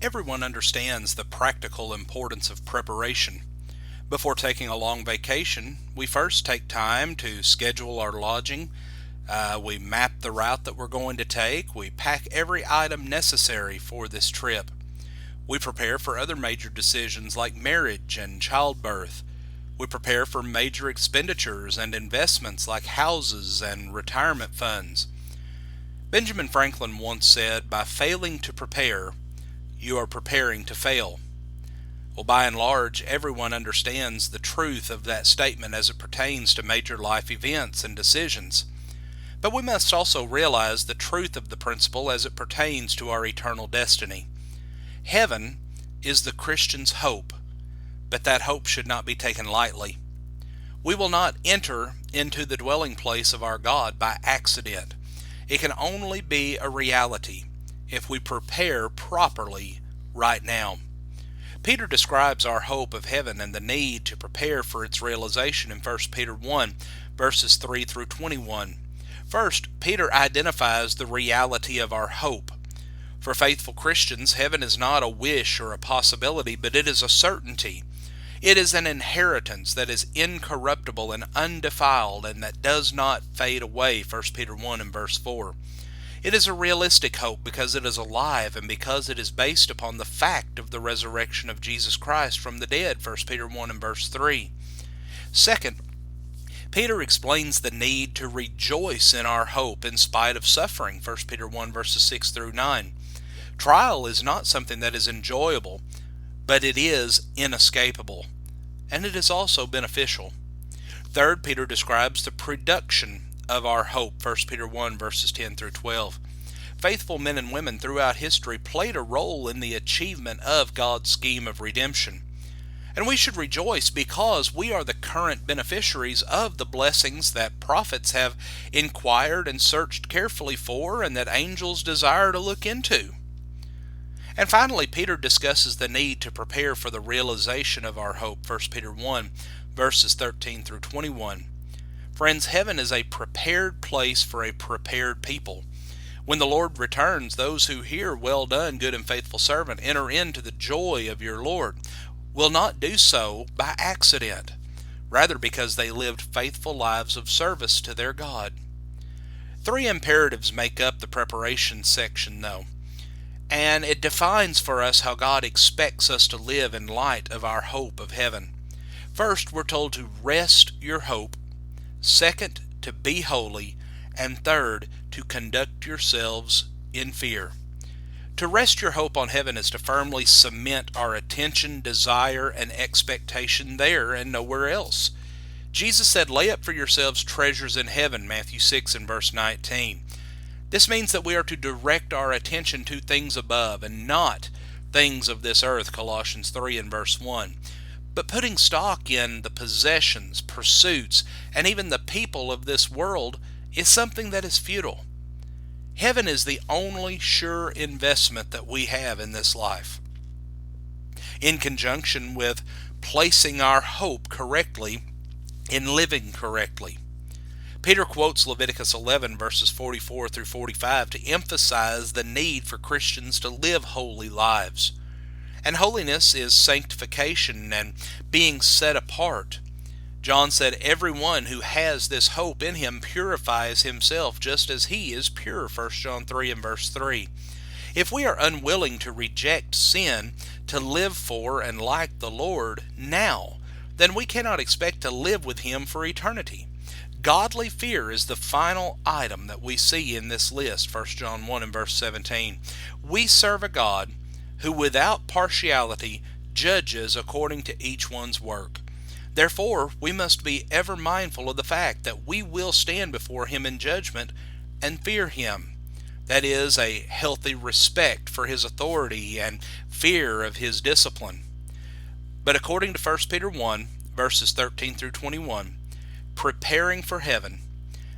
Everyone understands the practical importance of preparation. Before taking a long vacation, we first take time to schedule our lodging. We map the route that we're going to take. We pack every item necessary for this trip. We prepare for other major decisions like marriage and childbirth. We prepare for major expenditures and investments like houses and retirement funds. Benjamin Franklin once said, "By failing to prepare, you are preparing to fail." Well, by and large, everyone understands the truth of that statement as it pertains to major life events and decisions. But we must also realize the truth of the principle as it pertains to our eternal destiny. Heaven is the Christian's hope, but that hope should not be taken lightly. We will not enter into the dwelling place of our God by accident. It can only be a reality if we prepare properly right now. Peter describes our hope of heaven and the need to prepare for its realization in 1 Peter 1, verses 3 through 21. First, Peter identifies the reality of our hope. For faithful Christians, heaven is not a wish or a possibility, but it is a certainty. It is an inheritance that is incorruptible and undefiled and that does not fade away, 1 Peter 1 and verse 4. It is a realistic hope because it is alive and because it is based upon the fact of the resurrection of Jesus Christ from the dead, 1 Peter 1 and verse 3. Second, Peter explains the need to rejoice in our hope in spite of suffering, 1 Peter 1 verses 6 through 9. Trial is not something that is enjoyable, but it is inescapable, and it is also beneficial. Third, Peter describes the production of our hope, 1 Peter 1 verses 10 through 12. Faithful men and women throughout history played a role in the achievement of God's scheme of redemption. And we should rejoice because we are the current beneficiaries of the blessings that prophets have inquired and searched carefully for and that angels desire to look into. And finally, Peter discusses the need to prepare for the realization of our hope, 1 Peter 1 verses 13 through 21. Friends, heaven is a prepared place for a prepared people. When the Lord returns, those who hear, "Well done, good and faithful servant, enter into the joy of your Lord," will not do so by accident, rather because they lived faithful lives of service to their God. Three imperatives make up the preparation section, though, and it defines for us how God expects us to live in light of our hope of heaven. First, we're told to rest your hope. Second, to be holy. And third, to conduct yourselves in fear. To rest your hope on heaven is to firmly cement our attention, desire, and expectation there and nowhere else. Jesus said, "Lay up for yourselves treasures in heaven," Matthew 6 and verse 19. This means that we are to direct our attention to things above and not things of this earth, Colossians 3 and verse 1. But putting stock in the possessions, pursuits, and even the people of this world is something that is futile. Heaven is the only sure investment that we have in this life. In conjunction with placing our hope correctly in living correctly. Peter quotes Leviticus 11 verses 44 through 45 to emphasize the need for Christians to live holy lives. And holiness is sanctification and being set apart. John said, "Everyone who has this hope in him purifies himself just as he is pure," 1 John 3 and verse 3. If we are unwilling to reject sin, to live for and like the Lord now, then we cannot expect to live with him for eternity. Godly fear is the final item that we see in this list, 1 John 1 and verse 17. We serve a God who without partiality judges according to each one's work. Therefore, we must be ever mindful of the fact that we will stand before him in judgment and fear him. That is, a healthy respect for his authority and fear of his discipline. But according to 1 Peter 1, verses 13 through 21, preparing for heaven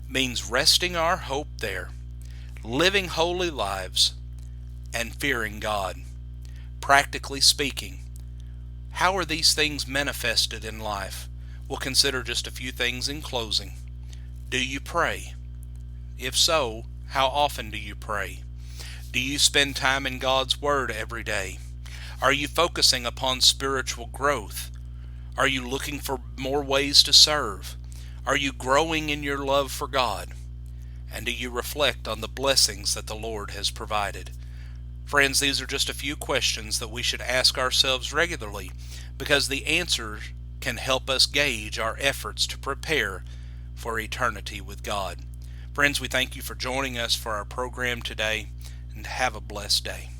means resting our hope there, living holy lives, and fearing God. Practically speaking, how are these things manifested in life? We'll consider just a few things in closing. Do you pray? If so, how often do you pray? Do you spend time in God's Word every day? Are you focusing upon spiritual growth? Are you looking for more ways to serve? Are you growing in your love for God? And do you reflect on the blessings that the Lord has provided? Friends, these are just a few questions that we should ask ourselves regularly, because the answers can help us gauge our efforts to prepare for eternity with God. Friends, we thank you for joining us for our program today, and have a blessed day.